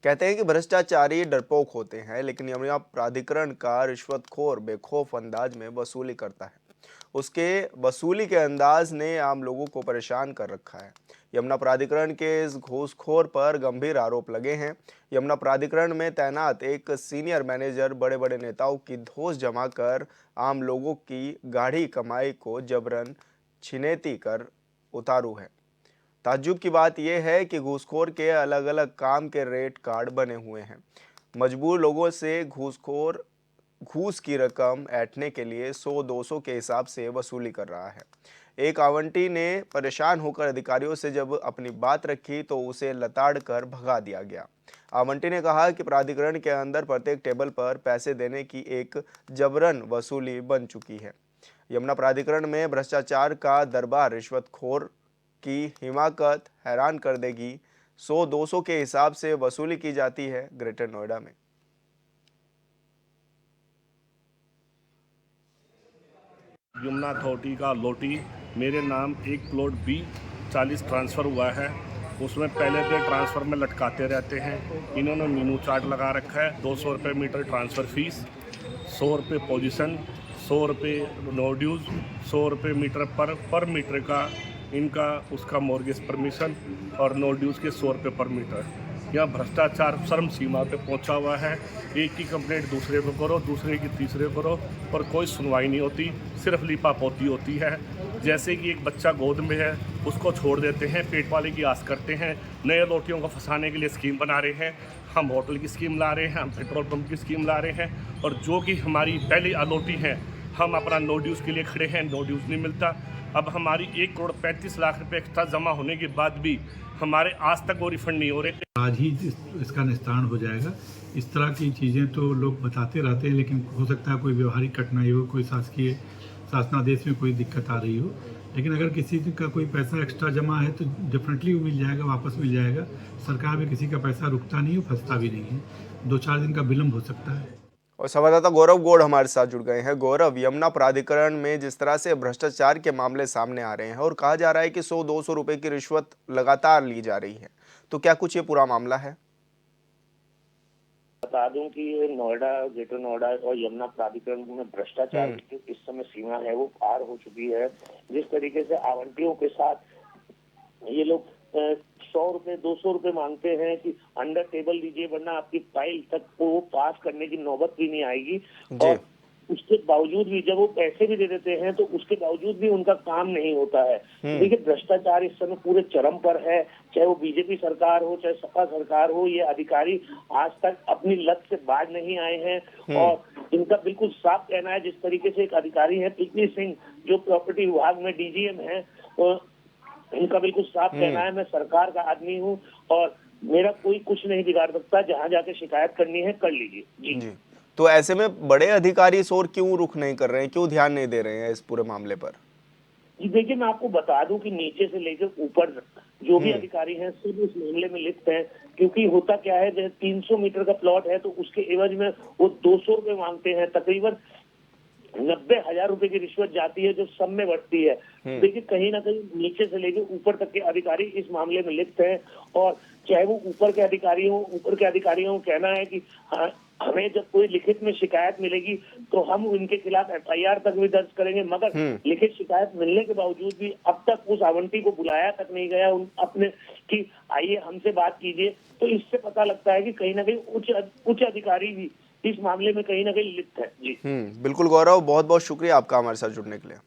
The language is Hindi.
कहते हैं कि भ्रष्टाचारी डरपोक होते हैं, लेकिन यमुना प्राधिकरण का रिश्वतखोर बेखौफ अंदाज में वसूली करता है। उसके वसूली के अंदाज ने आम लोगों को परेशान कर रखा है। यमुना प्राधिकरण के इस घूसखोर पर गंभीर आरोप लगे हैं। यमुना प्राधिकरण में तैनात एक सीनियर मैनेजर बड़े बड़े नेताओं की धौंस जमा कर आम लोगों की गाढ़ी कमाई को जबरन छिनेती कर उतारू है। ताज्जुब की बात यह है कि घूसखोर के अलग अलग काम के रेट कार्ड बने हुए हैं। मजबूर लोगों से घूसखोर घूस की रकम ऐंठने के लिए 100-200 के हिसाब से वसूली कर रहा है। एक आवंटी ने परेशान होकर अधिकारियों से जब अपनी बात रखी तो उसे लताड़ कर भगा दिया गया। आवंटी ने कहा कि प्राधिकरण के अंदर प्रत्येक टेबल पर पैसे देने की एक जबरन वसूली बन चुकी है। यमुना प्राधिकरण में भ्रष्टाचार का दरबार रिश्वतखोर की हिमाकत हैरान कर देगी। 100-200 के हिसाब से वसूली की जाती है ग्रेटर नोएडा में। यमुना अथॉरिटी का लोटी मेरे नाम एक प्लॉट बी 40 ट्रांसफ़र हुआ है। उसमें पहले से ट्रांसफ़र में लटकाते रहते हैं। इन्होंने मीनू चार्ट लगा रखा है। 200 रुपये मीटर ट्रांसफ़र फीस, 100 रुपये पोजीशन, 100 रुपये नो ड्यूज़, 100 रुपये मीटर पर मीटर का इनका उसका मॉर्गेज परमिशन और नो ड्यूज़ के 100 रुपये पर मीटर। यहाँ भ्रष्टाचार चरम सीमा पे पहुंचा हुआ है। एक की कंप्लेंट दूसरे को करो, दूसरे की तीसरे को करो, पर कोई सुनवाई नहीं होती, सिर्फ लीपापोती होती है। जैसे कि एक बच्चा गोद में है, उसको छोड़ देते हैं, पेट वाले की आस करते हैं। नए लोटियों को फंसाने के लिए स्कीम बना रहे हैं। हम होटल की स्कीम ला रहे हैं, हम पेट्रोल पंप की स्कीम ला रहे हैं, और जो कि हमारी पहली अलोटी है, हम अपना नो ड्यूज़ के लिए खड़े हैं, नो ड्यूज़ नहीं मिलता। अब हमारी 1,35,00,000 रुपये एक्स्ट्रा जमा होने के बाद भी हमारे आज तक वो रिफंड नहीं हो रहे। आज ही इसका निस्तारण हो जाएगा। इस तरह की चीज़ें तो लोग बताते रहते हैं, लेकिन हो सकता है कोई व्यवहारिक कठिनाई हो, कोई शासकीय शासनादेश में कोई दिक्कत आ रही हो। लेकिन अगर किसी का कोई पैसा एक्स्ट्रा जमा है तो डेफिनेटली वो मिल जाएगा, वापस मिल जाएगा। सरकार में किसी का पैसा रुकता नहीं है, फंसता भी नहीं है। 2-4 दिन का विलम्ब हो सकता है। और संवाददाता गौरव गौड़ हमारे साथ जुड़ गए हैं। गौरव, यमुना प्राधिकरण में जिस तरह से भ्रष्टाचार के मामले सामने आ रहे हैं और कहा जा रहा है कि 100-200 रुपए की रिश्वत लगातार ली जा रही है, तो क्या कुछ ये पूरा मामला है? बता दूं कि ये नोएडा, ग्रेटर नोएडा और यमुना प्राधिकरण में भ्रष्टाचार की जो इस समय सीमा है वो पार हो चुकी है। जिस तरीके से आवंटियों के साथ ये लोग 100 रुपए 200 रुपए मांगते हैं कि अंडर टेबल लीजिए वरना आपकी फाइल तक को पास करने की नौबत भी नहीं आएगी। और उसके बावजूद भी जब वो पैसे भी दे देते हैं तो उसके बावजूद भी उनका काम नहीं होता है। देखिए, भ्रष्टाचार इस समय पूरे चरम पर है। चाहे वो बीजेपी सरकार हो, चाहे सपा सरकार हो, ये अधिकारी आज तक अपनी लत से बाज नहीं आए हैं। और इनका बिल्कुल साफ कहना है, जिस तरीके से एक अधिकारी है पृथ्वी सिंह जो प्रॉपर्टी विभाग में डीजीएम है, इनका बिल्कुल साफ कहना है, मैं सरकार का आदमी हूँ और मेरा कोई कुछ नहीं बिगाड़ सकता, जहाँ जाके शिकायत करनी है कर लीजिए। जी। तो ऐसे में बड़े अधिकारी इस ओर क्यों रुख नहीं कर रहे हैं, क्यों ध्यान नहीं दे रहे हैं इस पूरे मामले पर? जी देखिए, मैं आपको बता दूं कि नीचे से लेकर ऊपर जो भी अधिकारी हैं सब इस मामले में लिप्त हैं। क्योंकि होता क्या है, जैसे 300 मीटर का प्लॉट है तो उसके एवज में वो 200 रुपए मांगते हैं। तकरीबन 90,000 रुपए की रिश्वत जाती है जो सब में बढ़ती है। देखिए, कहीं ना कहीं नीचे से लेकर ऊपर तक के अधिकारी इस मामले में लिप्त हैं। और चाहे वो ऊपर के अधिकारियों को कहना है कि हमें जब कोई लिखित में शिकायत मिलेगी तो हम उनके खिलाफ एफआईआर तक भी दर्ज करेंगे, मगर लिखित शिकायत मिलने के बावजूद भी अब तक उस आवंटी को बुलाया तक नहीं गया अपने कि आइए हमसे बात कीजिए। तो इससे पता लगता है कि कहीं ना कहीं उच्च अधिकारी भी इस मामले में कहीं ना कहीं लिप्त है। जी बिल्कुल गौरव, बहुत बहुत शुक्रिया आपका हमारे साथ जुड़ने के लिए।